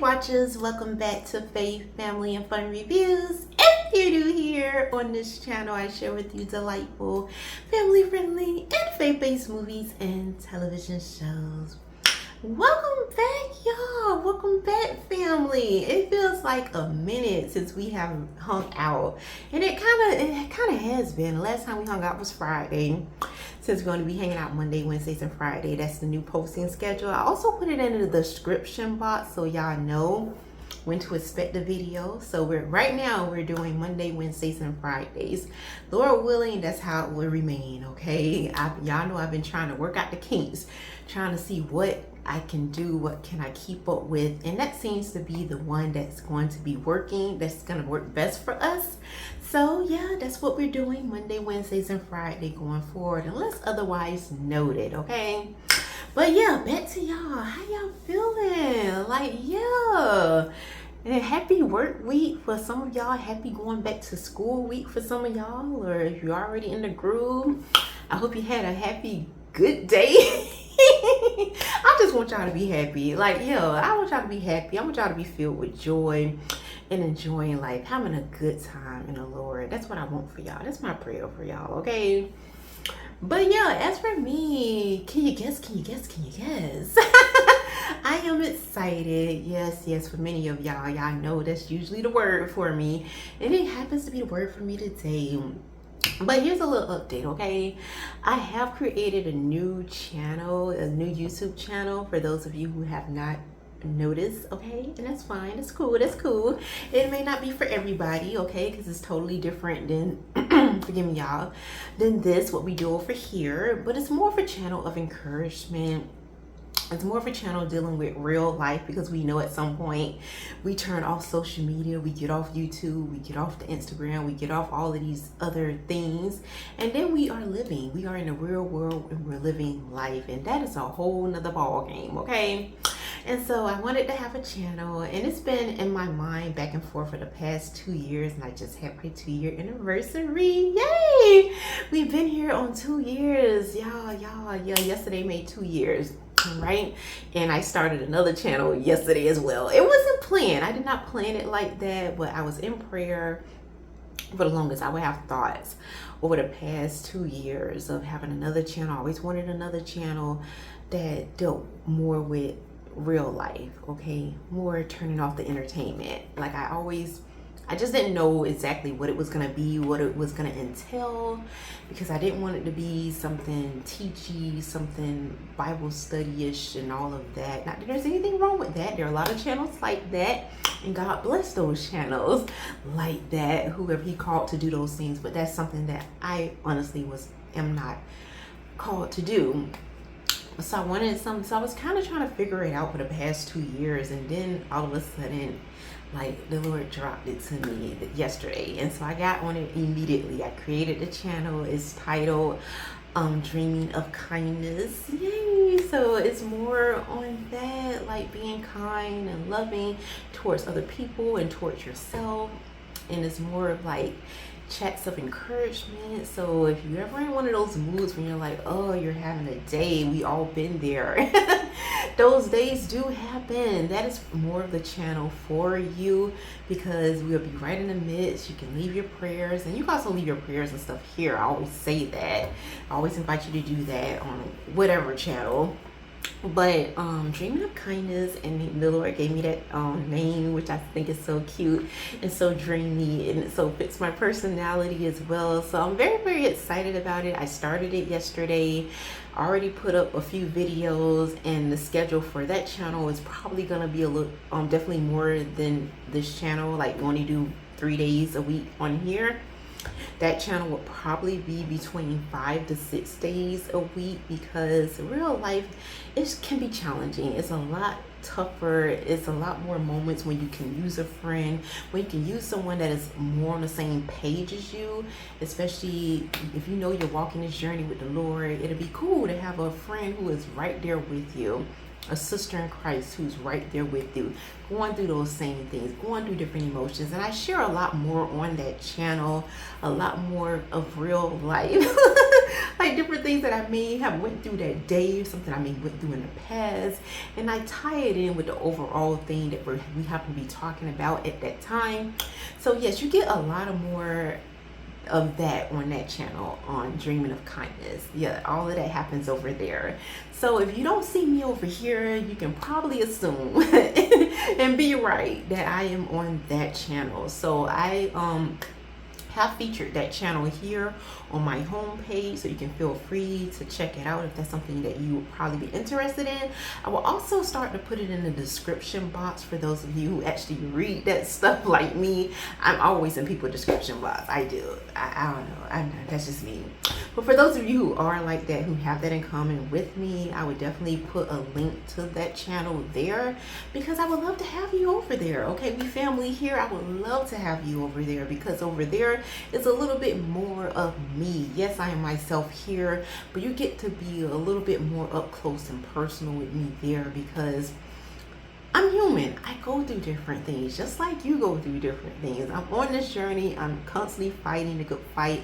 Watchers, welcome back to Faith, Family, and Fun Reviews. If you're new here on this channel, I share with you delightful, family-friendly, and faith-based movies and television shows. Welcome back, y'all. Welcome back, family. It feels like a minute since we have hung out, and it kind of has been. The last time we hung out was Friday. Since we're going to be hanging out Monday, Wednesdays, and Friday, that's the new posting schedule. I also put it in the description box so y'all know when to expect the video. So right now we're doing Monday, Wednesdays, and Fridays. Lord willing, that's how it will remain. Okay, y'all know I've been trying to work out the kinks, trying to see what I can do, what can I keep up with, and that seems to be the one that's going to be working, that's going to work best for us. So yeah, that's what we're doing Monday, Wednesdays, and Friday going forward, unless otherwise noted. Okay, but yeah, back to y'all. How y'all feeling? Like, yeah, and happy work week for some of y'all, happy going back to school week for some of y'all, or if you're already in the groove, I hope you had a happy good day. I just want y'all to be happy. Like, yo, I want y'all to be happy. I want y'all to be filled with joy and enjoying life, having a good time in the Lord. That's what I want for y'all. That's my prayer for y'all, okay? But yeah, as for me, can you guess? I am excited. Yes, for many of y'all know that's usually the word for me, and it happens to be the word for me today. But here's a little update, okay? I have created a new channel, a new YouTube channel for those of you who have not noticed, okay? And that's fine, that's cool. It may not be for everybody, okay? Because it's totally different than, forgive me y'all, than what we do over here. But it's more of a channel of encouragement. It's more of a channel dealing with real life, because we know at some point we turn off social media, we get off YouTube, we get off the Instagram, we get off all of these other things, and then we are in the real world, and we're living life, and that is a whole nother ball game, okay? And so I wanted to have a channel, and it's been in my mind back and forth for the past 2 years, and I just had my 2-year anniversary. Yay! We've been here on 2 years, y'all. Yeah, yesterday made 2 years. Right, and I started another channel yesterday as well. It wasn't planned. I did not plan it like that, but I was in prayer for the longest. I would have thoughts over the past 2 years of having another channel. I always wanted another channel that dealt more with real life, okay, more turning off the entertainment. Like, I just didn't know exactly what it was going to be, what it was going to entail, because I didn't want it to be something teachy, something Bible study-ish and all of that. Not that there's anything wrong with that. There are a lot of channels like that, and God bless those channels like that, whoever he called to do those things. But that's something that I honestly am not called to do. So I wanted something. So I was kind of trying to figure it out for the past 2 years, and then all of a sudden, like, the Lord dropped it to me yesterday, and so I got on it immediately. I created the channel. It's titled Dreaming of Kindness. Yay! So it's more on that, like being kind and loving towards other people and towards yourself, and it's more of like chats of encouragement. So if you're ever in one of those moods when you're like, oh, you're having a day, we all been there. Those days do happen. That is more of the channel for you, because we'll be right in the midst. You can leave your prayers, and you can also leave your prayers and stuff here. I always say that. I always invite you to do that on whatever channel. But Dreaming of Kindness, and the Lord gave me that name, which I think is so cute and so dreamy, and it so fits my personality as well. So I'm very, very excited about it. I started it yesterday. I already put up a few videos, and the schedule for that channel is probably gonna be a little definitely more than this channel. Like, we only do 3 days a week on here. That channel will probably be between 5 to 6 days a week, because real life, it can be challenging. It's a lot tougher. It's a lot more moments when you can use a friend, when you can use someone that is more on the same page as you, especially if you know you're walking this journey with the Lord. It'll be cool to have a friend who is right there with you, a sister in Christ who's right there with you, going through those same things, going through different emotions. And I share a lot more on that channel, a lot more of real life. like different things that I may have went through that day, something I may went through in the past, and I tie it in with the overall thing that we happen to be talking about at that time. So yes, you get a lot of more of that on that channel, on Dreaming of Kindness. Yeah, all of that happens over there. So if you don't see me over here, you can probably assume and be right that I am on that channel. So I have featured that channel here on my homepage, so you can feel free to check it out if that's something that you would probably be interested in. I will also start to put it in the description box for those of you who actually read that stuff like me. I'm always in people's description box. I do. I don't know. That's just me. But for those of you who are like that, who have that in common with me, I would definitely put a link to that channel there, because I would love to have you over there. Okay, we family here. I would love to have you over there, because over there is a little bit more of me. Yes, I am myself here, but you get to be a little bit more up close and personal with me there, because I'm human. I go through different things, just like you go through different things. I'm on this journey. I'm constantly fighting the good fight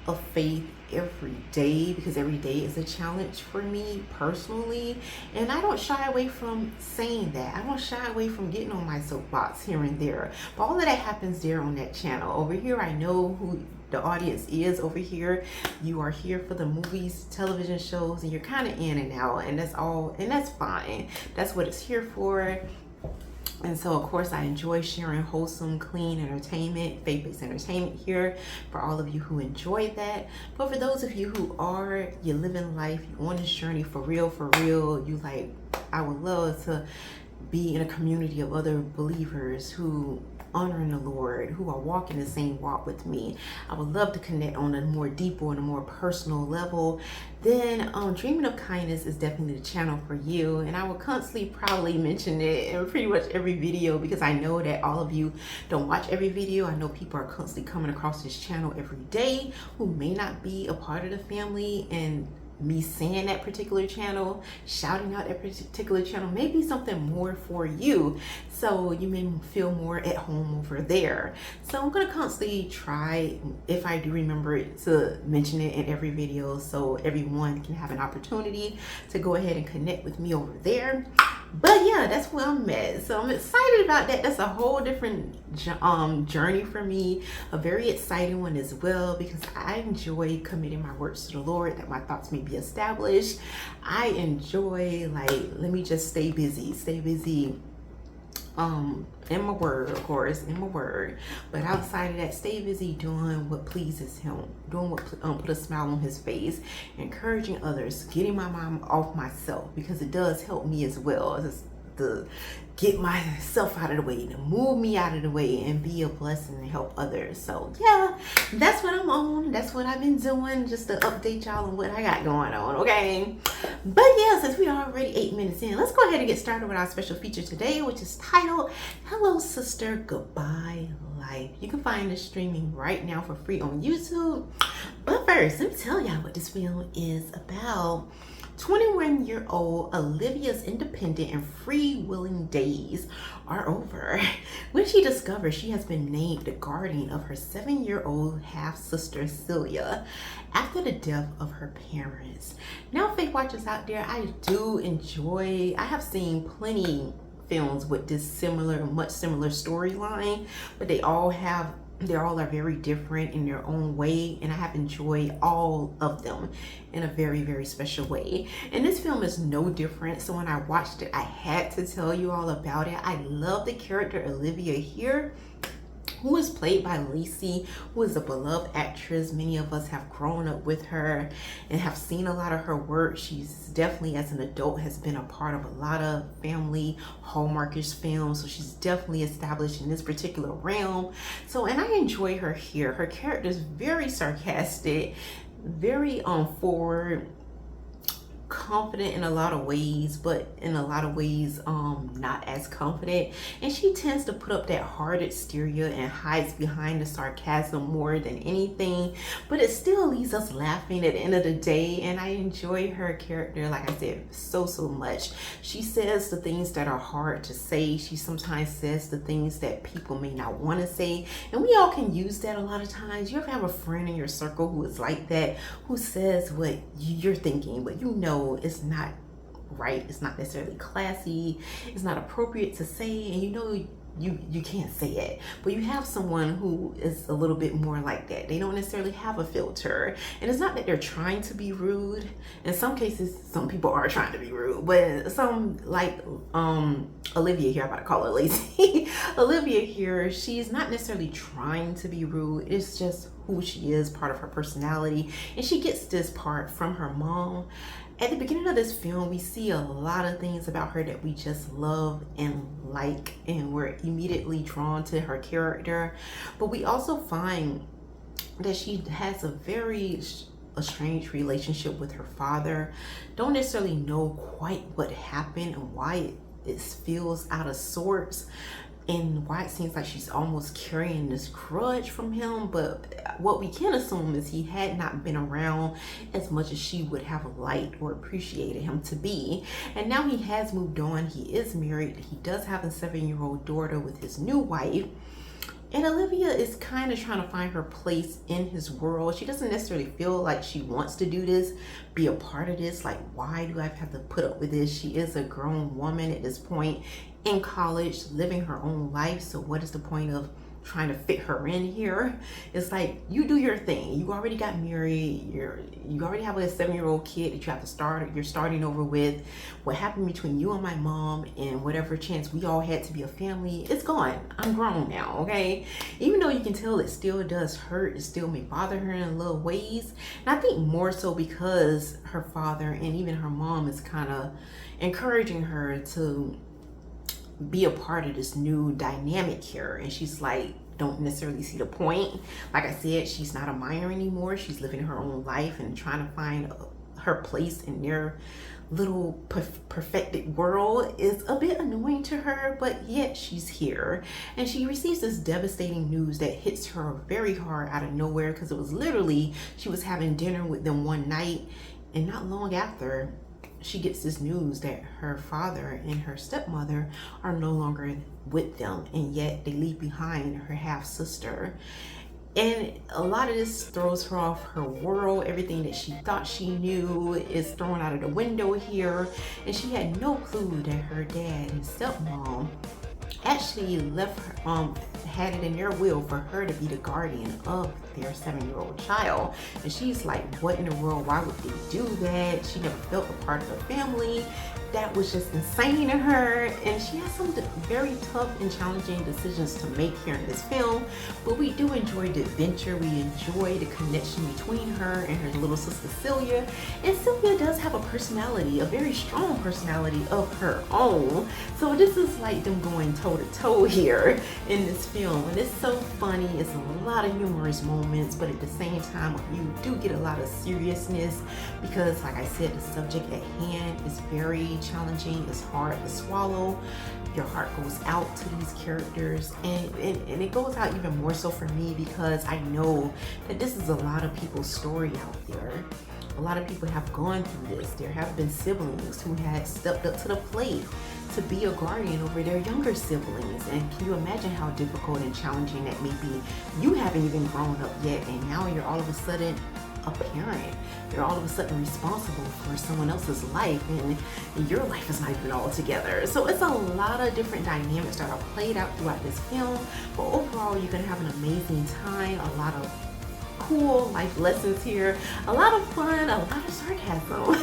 of faith every day, because every day is a challenge for me personally, and I don't shy away from saying that. I don't shy away from getting on my soapbox here and there, but all of that happens there on that channel. Over here, I know who the audience is. Over here, you are here for the movies, television shows, and you're kind of in and out, and that's all, and that's fine. That's what it's here for. And so, of course, I enjoy sharing wholesome, clean entertainment, faith-based entertainment here for all of you who enjoy that. But for those of you who are, you're living life, you're on this journey for real, you like, I would love to be in a community of other believers who honoring the Lord, who are walking the same walk with me. I would love to connect on a more deeper and a more personal level. Then Dreaming of Kindness is definitely the channel for you, and I will constantly probably mention it in pretty much every video, because I know that all of you don't watch every video. I know people are constantly coming across this channel every day who may not be a part of the family, and me saying that particular channel, shouting out that particular channel, may be something more for you, so you may feel more at home over there. So I'm gonna constantly try, if I do remember it, to mention it in every video, so everyone can have an opportunity to go ahead and connect with me over there. But yeah, that's where I'm at. So I'm excited about that. That's a whole different journey for me, a very exciting one as well, because I enjoy committing my works to the Lord, that my thoughts may be established. I enjoy, like, let me just stay busy in my word, of course, in my word, but outside of that, stay busy doing what pleases him, doing what put a smile on his face, encouraging others, getting my mind off myself, because it does help me as well, just to get myself out of the way, to move me out of the way and be a blessing and help others. So yeah, that's what I'm on. That's what I've been doing, just to update y'all on what I got going on, okay? But yeah, since we are already 8 minutes in, let's go ahead and get started with our special feature today, which is titled Hello Sister, Goodbye Life. You can find this streaming right now for free on YouTube. But first, let me tell y'all what this film is about. 21-year-old Olivia's independent and free-willing days are over when she discovers she has been named the guardian of her 7-year-old half-sister Celia after the death of her parents. Now, Faith Watchers out there, I have seen plenty films with this much similar storyline, but they all are very different in their own way, and I have enjoyed all of them in a very, very special way. And this film is no different, so when I watched it, I had to tell you all about it. I love the character Olivia here, who is played by Lacey, who is a beloved actress. Many of us have grown up with her and have seen a lot of her work. She's definitely, as an adult, has been a part of a lot of family Hallmarkish films, so she's definitely established in this particular realm. So, and I enjoy her here. Her character is very sarcastic, very forward, confident in a lot of ways, but in a lot of ways not as confident, and she tends to put up that hard exterior and hides behind the sarcasm more than anything, but it still leaves us laughing at the end of the day. And I enjoy her character, like I said, so much. She says the things that are hard to say. She sometimes says the things that people may not want to say, and we all can use that a lot of times. You ever have a friend in your circle who is like that, who says what you're thinking, but you know it's not right, it's not necessarily classy, it's not appropriate to say, and you know you can't say it, but you have someone who is a little bit more like that. They don't necessarily have a filter, and it's not that they're trying to be rude. In some cases, some people are trying to be rude, but some, like Olivia here, I'm about to call her Lacey. Olivia here, she's not necessarily trying to be rude, it's just who she is, part of her personality, and she gets this part from her mom. At the beginning of this film, we see a lot of things about her that we just love and like, and we're immediately drawn to her character. But we also find that she has a very strange relationship with her father. Don't necessarily know quite what happened and why it feels out of sorts, and why it seems like she's almost carrying this grudge from him. But what we can assume is he had not been around as much as she would have liked or appreciated him to be. And now he has moved on. He is married. He does have a 7-year-old daughter with his new wife. And Olivia is kind of trying to find her place in his world. She doesn't necessarily feel like she wants to do this, be a part of this. Like, why do I have to put up with this? She is a grown woman at this point, in college, living her own life. So what is the point of trying to fit her in here? It's like, you do your thing. You already got married. You already have a 7-year-old kid that you have to start. You're starting over with. What happened between you and my mom, and whatever chance we all had to be a family, it's gone. I'm grown now, okay? Even though you can tell it still does hurt, it still may bother her in little ways. And I think more so because her father and even her mom is kind of encouraging her to be a part of this new dynamic here, and she's like, don't necessarily see the point. Like I said, she's not a minor anymore. She's living her own life and trying to find her place in their little perfected world is a bit annoying to her, but yet she's here. And she receives this devastating news that hits her very hard out of nowhere, because it was literally, she was having dinner with them one night, and not long after, she gets this news that her father and her stepmother are no longer with them, and yet they leave behind her half-sister. And a lot of this throws her off her world. Everything that she thought she knew is thrown out of the window here, and she had no clue that her dad and stepmom actually left her, had it in their will for her to be the guardian of their 7-year-old child. And she's like, what in the world, why would they do that? She never felt a part of the family. That was just insane to her. And she has some very tough and challenging decisions to make here in this film, but we do enjoy the adventure. We enjoy the connection between her and her little sister Celia. And Celia does have a personality, a very strong personality of her own. So this is like them going toe to toe here in this film, and it's so funny. It's a lot of humorous moments, but at the same time you do get a lot of seriousness, because like I said, the subject at hand is very challenging. It's hard to swallow. Your heart goes out to these characters, and it goes out even more so for me, because I know that this is a lot of people's story out there. A lot of people have gone through this. There have been siblings who had stepped up to the plate to be a guardian over their younger siblings. And can you imagine how difficult and challenging that may be? You haven't even grown up yet, and now you're all of a sudden a parent. You're all of a sudden responsible for someone else's life, and your life is not even all together. So it's a lot of different dynamics that are played out throughout this film, but overall you're gonna have an amazing time. A lot of cool life lessons here, a lot of fun, a lot of sarcasm.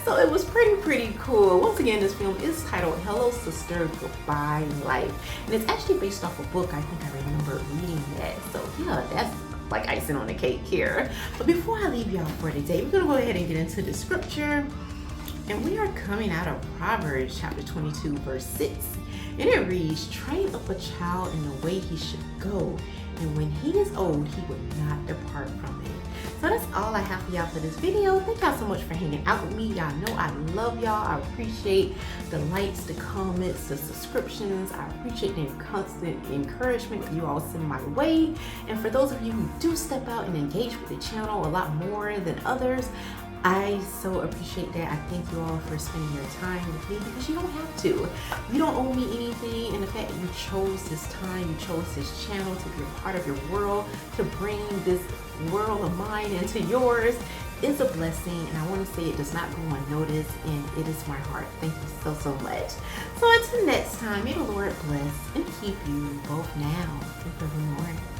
So it was pretty cool. Once again, this film is titled Hello Sister, Goodbye Life, and it's actually based off a book. I think I remember reading that. So yeah, that's like icing on the cake here. But before I leave y'all for today, we're gonna go ahead and get into the scripture, and we are coming out of Proverbs chapter 22 verse 6, and it reads, train up a child in the way he should go, and when he is old he would not depart from it. So that's all I have for y'all for this video. Thank y'all so much for hanging out with me. Y'all know I love y'all. I appreciate the likes, the comments, the subscriptions. I appreciate the constant encouragement you all send my way. And for those of you who do step out and engage with the channel a lot more than others, I so appreciate that. I thank you all for spending your time with me, because you don't have to. You don't owe me anything, and the fact that you chose this time, you chose this channel to be a part of your world, to bring this world of mine into yours, is a blessing, and I want to say it does not go unnoticed, and it is my heart. Thank you so much. So until next time, may the Lord bless and keep you both now and forevermore.